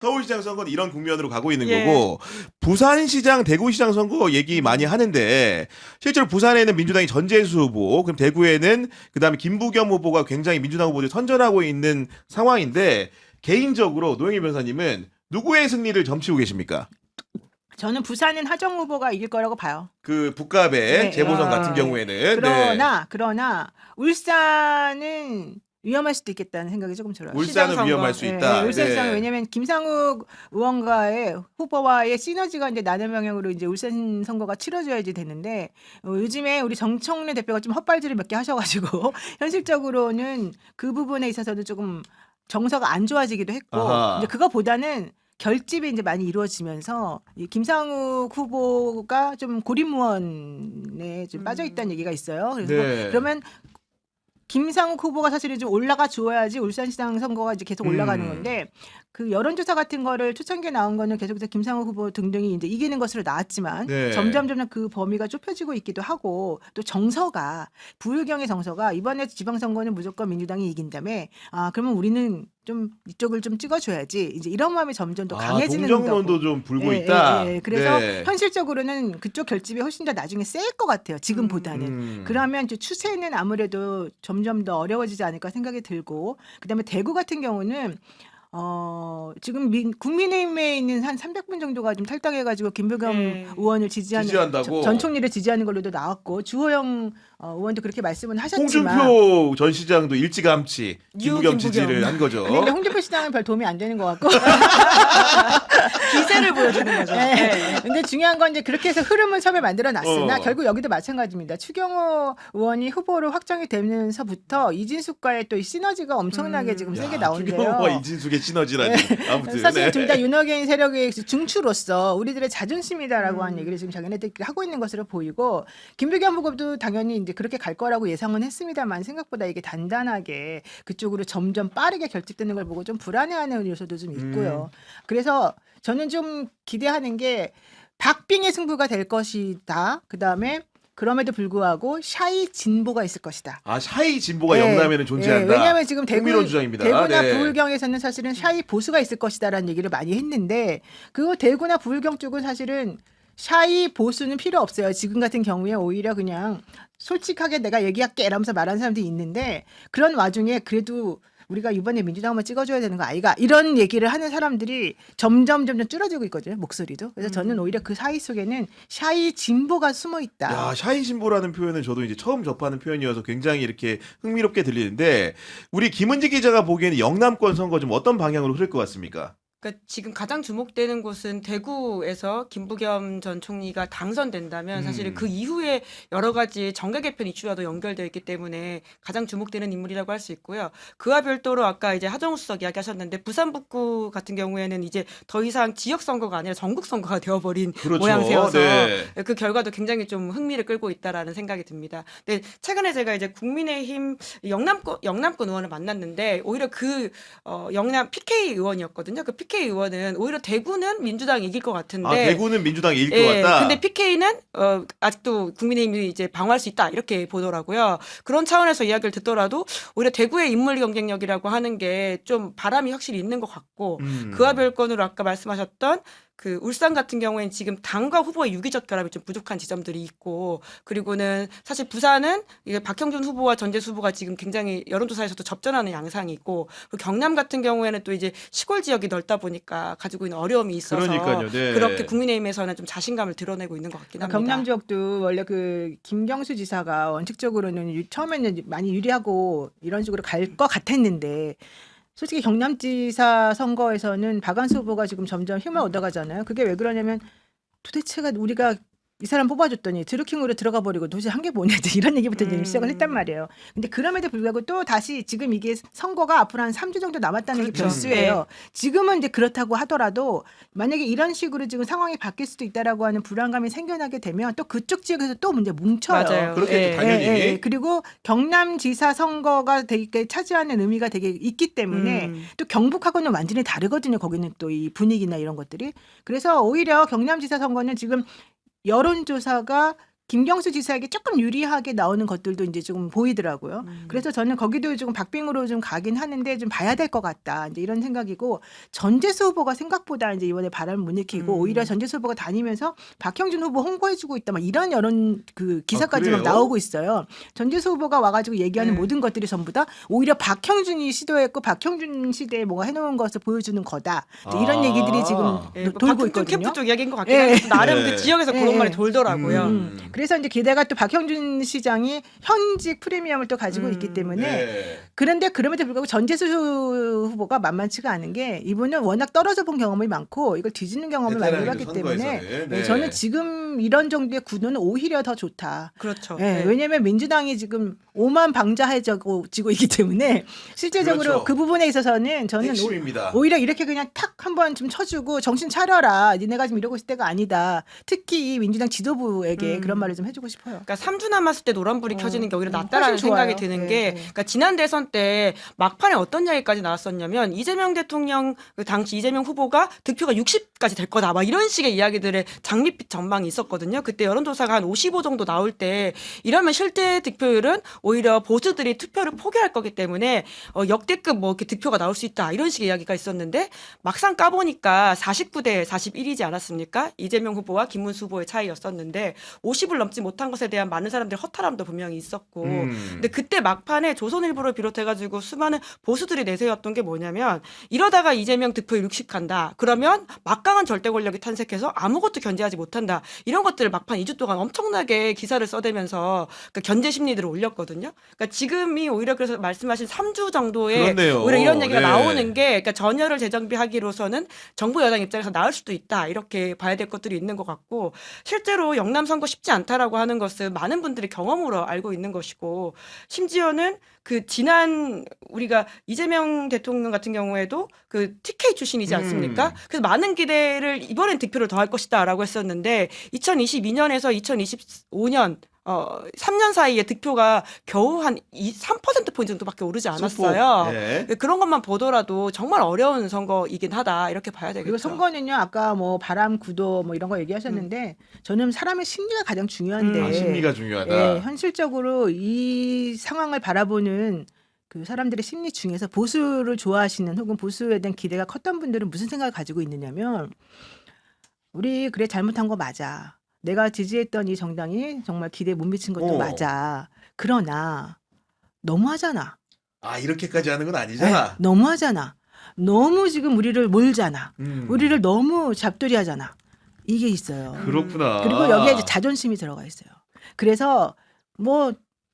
서울시장 선거는 이런 국면으로 가고 있는 예. 거고 부산시장, 대구시장 선거 얘기 많이 하는데 실제로 부산에는 민주당이 전재수 후보, 그럼 대구에는 그다음에 김부겸 후보가 굉장히 민주당 후보들 선전하고 있는 상황인데 개인적으로 노영희 변호사님은 누구의 승리를 점치고 계십니까? 저는 부산은 하정 후보가 이길 거라고 봐요. 그 북갑의 네. 재보선 아, 같은 네. 경우에는 그러나 울산은 위험할 수도 있겠다는 생각이 조금 들어요. 울산은 시장 위험할 선거. 수 네, 있다. 울산시장 네. 왜냐하면 김상욱 의원과의 후보와의 시너지가 이제 나는 방향으로 이제 울산 선거가 치러져야지 되는데 요즘에 우리 정청래 대표가 좀 헛발질을 몇 개 하셔가지고 현실적으로는 그 부분에 있어서도 조금 정서가 안 좋아지기도 했고 아하. 이제 그거보다는 결집이 이제 많이 이루어지면서 이 김상욱 후보가 좀 고립무원에 좀 빠져 있다는 얘기가 있어요. 그래서 네. 그러면 김상욱 후보가 사실은 좀 올라가 줘야지 울산시장 선거가 이제 계속 올라가는 건데 그 여론조사 같은 거를 초창기에 나온 거는 계속해서 김상욱 후보 등등이 이제 이기는 것으로 나왔지만 네. 점점 그 범위가 좁혀지고 있기도 하고 또 정서가 부울경의 정서가 이번에 지방선거는 무조건 민주당이 이긴다며 그러면 우리는 좀 이쪽을 좀 찍어줘야지 이제 이런 마음이 점점 더 강해지는 동정론도 거고. 좀 불고 예, 있다. 예, 예. 그래서 네. 현실적으로는 그쪽 결집이 훨씬 더 나중에 셀 것 같아요. 지금보다는. 그러면 이제 추세는 아무래도 점점 더 어려워지지 않을까 생각이 들고 그다음에 대구 같은 경우는 지금 국민의힘에 있는 한 300분 정도가 좀 탈당해가지고 김부겸 네. 의원을 지지한다고 전 총리를 지지하는 걸로도 나왔고 주호영 의원도 그렇게 말씀은 하셨지만 홍준표 전 시장도 일찌감치 김부겸 김부겸. 지지를 한 거죠. 근데 홍준표 시장은 별 도움이 안 되는 것 같고 기세를 보여주는 거죠. 네. 네. 근데 중요한 건 이제 그렇게 해서 흐름을 처음에 만들어 놨으나 어. 결국 여기도 마찬가지입니다. 추경호 의원이 후보로 확정이 되면서부터 이진숙과의 또 이 시너지가 엄청나게 지금 세게 나오는데요. 추경호와 이진숙의 시너지라니. 아무튼 사실 네. 둘 다 윤호경 세력의 중추로서 우리들의 자존심이다라고 하는 얘기를 지금 자기네들끼리 하고 있는 것으로 보이고 김부겸 후보도 당연히 이제 그렇게 갈 거라고 예상은 했습니다만 생각보다 이게 단단하게 그쪽으로 점점 빠르게 결집되는 걸 보고 좀 불안해하는 요소도 좀 있고요. 그래서 저는 좀 기대하는 게 박빙의 승부가 될 것이다. 그다음에 그럼에도 불구하고 샤이 진보가 있을 것이다. 샤이 진보가 네. 영남에는 존재한다. 왜냐하면 지금 흥미로운 주장입니다. 대구나 네. 부울경에서는 사실은 샤이 보수가 있을 것이다라는 얘기를 많이 했는데 그 대구나 부울경 쪽은 사실은 샤이 보수는 필요 없어요. 지금 같은 경우에 오히려 그냥 솔직하게 내가 얘기할게 이러면서 말하는 사람들이 있는데 그런 와중에 그래도 우리가 이번에 민주당 한번 찍어줘야 되는 거 아이가 이런 얘기를 하는 사람들이 점점 줄어들고 있거든요. 목소리도. 그래서 저는 오히려 그 사이 속에는 샤이 진보가 숨어 있다. 야, 샤이 진보라는 표현은 저도 이제 처음 접하는 표현이어서 굉장히 이렇게 흥미롭게 들리는데 우리 김은지 기자가 보기에는 영남권 선거 좀 어떤 방향으로 흐를 것 같습니까? 그러니까 지금 가장 주목되는 곳은 대구에서 김부겸 전 총리가 당선된다면 사실은 그 이후에 여러 가지 정계 개편 이슈와도 연결되어 있기 때문에 가장 주목되는 인물이라고 할 수 있고요. 그와 별도로 아까 이제 하정우 수석 이야기하셨는데 부산 북구 같은 경우에는 이제 더 이상 지역 선거가 아니라 전국 선거가 되어버린 그렇죠. 모양새여서 네. 그 결과도 굉장히 좀 흥미를 끌고 있다라는 생각이 듭니다. 근데 최근에 제가 이제 국민의힘 영남권 의원을 만났는데 오히려 그 영남 PK 의원이었거든요. 그 PK 의원은 오히려 대구는 민주당이 이길 것 같은데 대구는 민주당이 이길 것 예, 같다. 근데 PK는 아직도 국민의힘이 이제 방어할 수 있다 이렇게 보더라고요. 그런 차원에서 이야기를 듣더라도 오히려 대구의 인물 경쟁력이라고 하는 게 좀 바람이 확실히 있는 것 같고 그와 별건으로 아까 말씀하셨던 그 울산 같은 경우에는 지금 당과 후보의 유기적 결합이 좀 부족한 지점들이 있고 그리고는 사실 부산은 이게 박형준 후보와 전재수 후보가 지금 굉장히 여론조사에서도 접전하는 양상이 있고 그리고 경남 같은 경우에는 또 이제 시골 지역이 넓다 보니까 가지고 있는 어려움이 있어서 그러니까요. 네. 그렇게 국민의힘에서는 좀 자신감을 드러내고 있는 것 같긴 합니다. 경남 지역도 원래 그 김경수 지사가 원칙적으로는 처음에는 많이 유리하고 이런 식으로 갈 것 같았는데 솔직히 경남지사 선거에서는 박안수 후보가 지금 점점 힘을 얻어가잖아요. 그게 왜 그러냐면 도대체가 우리가 이 사람 뽑아줬더니 드루킹으로 들어가 버리고 도대체 한 게 뭐냐 이런 얘기부터 이제 시작을 했단 말이에요. 근데 그럼에도 불구하고 또 다시 지금 이게 선거가 앞으로 한 3주 정도 남았다는 게 그렇죠. 변수예요. 지금은 이제 그렇다고 하더라도 만약에 이런 식으로 지금 상황이 바뀔 수도 있다라고 하는 불안감이 생겨나게 되면 또 그쪽 지역에서 또 문제 뭉쳐요. 맞아요. 그렇겠죠, 당연히. 그리고 경남지사 선거가 되게 차지하는 의미가 되게 있기 때문에 또 경북하고는 완전히 다르거든요. 거기는 또 이 분위기나 이런 것들이. 그래서 오히려 경남지사 선거는 지금 여론조사가 김경수 지사에게 조금 유리하게 나오는 것들도 이제 좀 보이더라고요. 그래서 저는 거기도 좀 박빙으로 좀 가긴 하는데 좀 봐야 될 것 같다. 이제 이런 생각이고 전재수 후보가 생각보다 이제 이번에 바람을 못 일으키고 오히려 전재수 후보가 다니면서 박형준 후보 홍보해주고 있다. 막 이런 여론 그 기사까지 막 그래요? 나오고 있어요. 전재수 후보가 와가지고 얘기하는 네. 모든 것들이 전부 다 오히려 박형준이 시도했고 박형준 시대에 뭐가 해놓은 것을 보여주는 거다. 이제 이런 얘기들이 지금 예, 뭐 돌고 박형준 있거든요. 캠프 쪽 이야기인 것 같긴 예. 한데 나름 네. 그 지역에서 예. 그런 말이 돌더라고요. 그래서 이제 게다가 또 박형준 시장이 현직 프리미엄을 또 가지고 있기 때문에 네. 그런데 그럼에도 불구하고 전재수 후보가 만만치가 않은 게 이분은 워낙 떨어져 본 경험이 많고 이걸 뒤집는 경험을 많이 베테랑이죠, 해봤기 때문에 선거에서는. 네. 저는 지금 이런 정도의 구도는 오히려 더 좋다. 그렇죠. 예, 네. 왜냐하면 민주당이 지금 오만 방자해지고 있기 때문에 실제적으로 그렇죠. 그 부분에 있어서는 저는 핵심입니다. 오히려 이렇게 그냥 탁 한번 좀 쳐주고 정신 차려라. 니네가 지금 이러고 있을 때가 아니다. 특히 이 민주당 지도부에게 그런 말을 좀 해주고 싶어요. 그러니까 3주 남았을 때 노란불이 켜지는 게 오히려 낫다라는 훨씬 생각이 좋아요. 드는 네, 게 네. 그러니까 지난 대선 때 막판에 어떤 이야기까지 나왔었냐면 이재명 대통령 그 당시 이재명 후보가 득표가 60까지 될 거다 막 이런 식의 이야기들의 장밋빛 전망이 있었거든요. 그때 여론조사가 한 55 정도 나올 때 이러면 실제 득표율은 오히려 보수들이 투표를 포기할 거기 때문에 역대급 뭐 이렇게 득표가 나올 수 있다 이런 식의 이야기가 있었는데 막상 까보니까 49대 41이지 않았습니까? 이재명 후보와 김문수 후보의 차이였었는데 50을 넘지 못한 것에 대한 많은 사람들의 허탈함도 분명히 있었고 근데 그때 막판에 조선일보를 비롯해가지고 수많은 보수들이 내세웠던 게 뭐냐면 이러다가 이재명 득표율 60 간다. 그러면 막강한 절대 권력이 탄생해서 아무것도 견제하지 못한다. 이런 것들을 막판 2주 동안 엄청나게 기사를 써대면서 그러니까 견제 심리들을 올렸거든요. 그러니까 지금이 오히려 그래서 말씀하신 3주 정도의 그렇네요. 오히려 이런 얘기가 네. 나오는 게 그러니까 전열을 재정비하기로서는 정부 여당 입장에서 나을 수도 있다. 이렇게 봐야 될 것들이 있는 것 같고 실제로 영남 선거 쉽지 않다라고 하는 것은 많은 분들이 경험으로 알고 있는 것이고 심지어는 그 지난 우리가 이재명 대통령 같은 경우에도 그 TK 출신이지 않습니까? 그래서 많은 기대를 이번엔 득표를 더 할 것이다라고 했었는데 2022년에서 2025년 3년 사이에 득표가 겨우 한 3%포인트 정도밖에 오르지 않았어요. 네. 그런 것만 보더라도 정말 어려운 선거이긴 하다 이렇게 봐야 되겠죠. 그리고 선거는요, 아까 뭐 바람 구도 뭐 이런 거 얘기하셨는데 저는 사람의 심리가 가장 중요한데 아, 심리가 중요하다. 예, 현실적으로 이 상황을 바라보는 그 사람들의 심리 중에서 보수를 좋아하시는 혹은 보수에 대한 기대가 컸던 분들은 무슨 생각을 가지고 있느냐면 우리 그래 잘못한 거 맞아. 내가 지지했던 이 정당이 정말 기대에 못 미친 것도 맞아. 그러나 너무하잖아. 아, 이렇게까지 하는 건 아니잖아. 너무하잖아. 너무 지금 우리를 몰잖아. 음. 우리를 너무 잡돌이하잖아. 이게 있어요. 그렇구나. 그리고 여기에 이제 자존심이 들어가 있어요. 그래서 뭐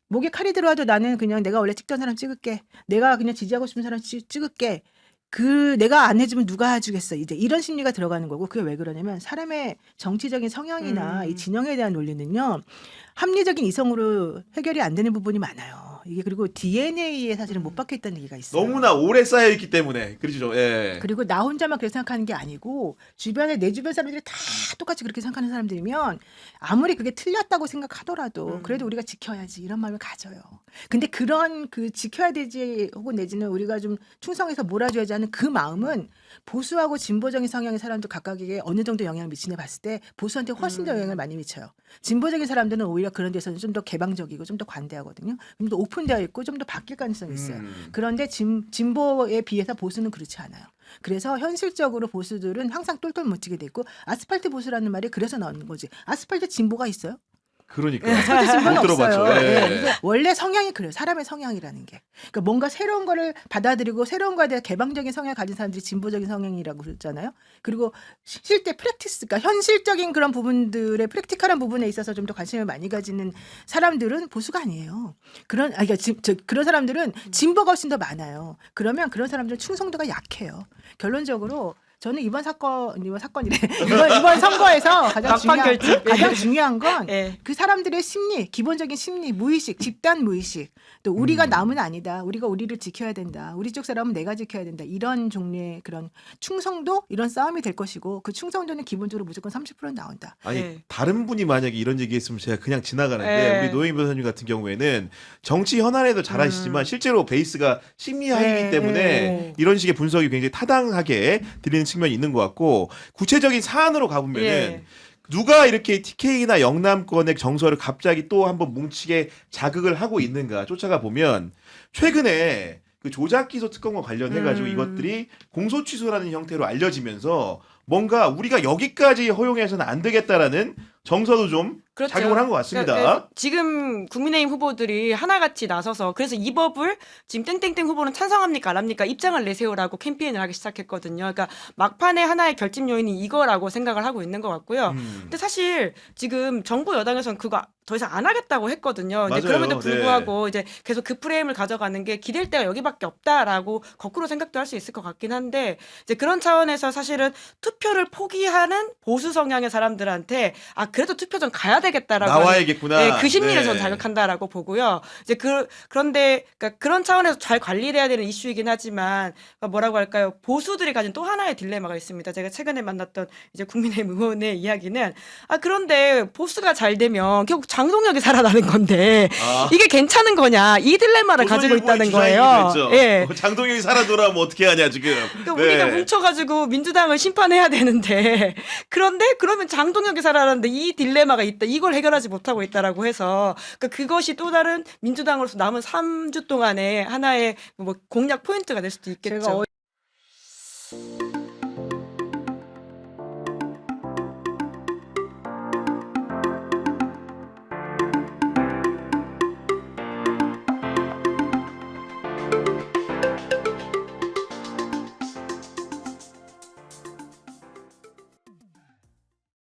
목에 칼이 들어와도 나는 그냥 내가 원래 찍던 사람 찍을게. 내가 그냥 지지하고 싶은 사람 찍을게. 그 내가 안 해주면 누가 해주겠어. 이제 이런 심리가 들어가는 거고 그게 왜 그러냐면 사람의 정치적인 성향이나 이 진영에 대한 논리는요. 합리적인 이성으로 해결이 안 되는 부분이 많아요. 이게 그리고 DNA에 사실은 못 박혀 있다는 얘기가 있어요. 너무나 오래 쌓여 있기 때문에 그렇죠. 예. 그리고 나 혼자만 그렇게 생각하는 게 아니고 주변에 내 주변 사람들이 다 똑같이 그렇게 생각하는 사람들이면 아무리 그게 틀렸다고 생각하더라도 그래도 우리가 지켜야지 이런 마음을 가져요. 근데 그런 그 지켜야 되지 혹은 내지는 우리가 좀 충성해서 몰아줘야지 하는 그 마음은 보수하고 진보적인 성향의 사람도 각각에게 어느 정도 영향을 미치냐 봤을 때 보수한테 훨씬 더 영향을 많이 미쳐요. 진보적인 사람들은 오히려 그런 데서는 좀 더 개방적이고 좀 더 관대하거든요. 좀 더 오픈되어 있고 좀 더 바뀔 가능성이 있어요. 그런데 진보에 비해서 보수는 그렇지 않아요. 그래서 현실적으로 보수들은 항상 똘똘 묻히게 돼 있고 아스팔트 보수라는 말이 그래서 나오는 거지. 아스팔트 진보가 있어요? 그러니까. 아스팔트 진보는 못 들어봤죠. 없어요. 예. 네, 그래서 원래 성향이 그래요. 사람의 성향이라는 게. 그러니까 뭔가 새로운 거를 받아들이고 새로운 거에 대한 개방적인 성향을 가진 사람들이 진보적인 성향이라고 그러잖아요. 그리고 실제 프랙티스, 그러니까 현실적인 그런 부분들의 프랙티컬한 부분에 있어서 좀 더 관심을 많이 가지는 사람들은 보수가 아니에요. 그러니까 그런 사람들은 진보가 훨씬 더 많아요. 그러면 그런 사람들은 충성도가 약해요. 결론적으로 저는 이번 사건이래. 이번 선거에서 가장 중요한 건 그 사람들의 심리, 기본적인 심리, 무의식, 집단 무의식. 또 우리가 남은 아니다. 우리가 우리를 지켜야 된다. 우리 쪽 사람은 내가 지켜야 된다. 이런 종류의 그런 충성도, 이런 싸움이 될 것이고 그 충성도는 기본적으로 무조건 30% 나온다. 아니 네. 다른 분이 만약에 이런 얘기했으면 제가 그냥 지나가는데 네. 우리 노영희 변호사님 같은 경우에는 정치 현안에도 잘 아시지만 실제로 베이스가 심리학이기 네. 때문에 이런 식의 분석이 굉장히 타당하게 들리는 측면이 있는 것 같고 구체적인 사안으로 가보면은 예. 누가 이렇게 TK나 영남권의 정서를 갑자기 또 한번 뭉치게 자극을 하고 있는가 쫓아가 보면 최근에 그 조작기소 특검과 관련해가지고 이것들이 공소 취소라는 형태로 알려지면서 뭔가 우리가 여기까지 허용해서는 안 되겠다라는 정서도 좀 그렇죠. 작용을 한 것 같습니다. 그러니까 지금 국민의힘 후보들이 하나같이 나서서 그래서 이 법을 지금 땡땡땡 후보는 찬성합니까 안 합니까 입장을 내세우라고 캠페인을 하기 시작했거든요. 그러니까 막판에 하나의 결집 요인이 이거라고 생각을 하고 있는 것 같고요. 근데 사실 지금 정부 여당에서는 그거 더 이상 안 하겠다고 했거든요. 근데 맞아요. 그럼에도 불구하고 이제 계속 그 프레임을 가져가는 게 기댈 데가 여기밖에 없다라고 거꾸로 생각도 할 수 있을 것 같긴 한데 이제 그런 차원에서 사실은 투표를 포기하는 보수 성향의 사람들한테 아 그래도 투표 좀 가야 되겠다라고 나와야겠구나. 네, 그 심리를 네. 저는 자극한다라고 보고요. 이제 그런데 그러니까 그런 차원에서 잘 관리돼야 되는 이슈이긴 하지만 그러니까 뭐라고 할까요? 보수들이 가진 또 하나의 딜레마가 있습니다. 제가 최근에 만났던 이제 국민의힘 의원의 이야기는 아 그런데 보수가 잘 되면 결국 장동혁이 살아나는 건데 아. 이게 괜찮은 거냐 이 딜레마를 가지고 조선일보의 있다는 주장이기도 거예요. 했죠. 예. 장동영이 살아 돌아오면 어떻게 하냐 지금. 그러니까 우리가 네. 뭉쳐가지고 민주당을 심판해야 되는데 그런데 그러면 장동혁이 살아나는데 이 딜레마가 있다. 이걸 해결하지 못하고 있다라고 해서 그러니까 그것이 또 다른 민주당으로서 남은 3주 동안의 하나의 뭐 공략 포인트가 될 수도 있겠죠. 제가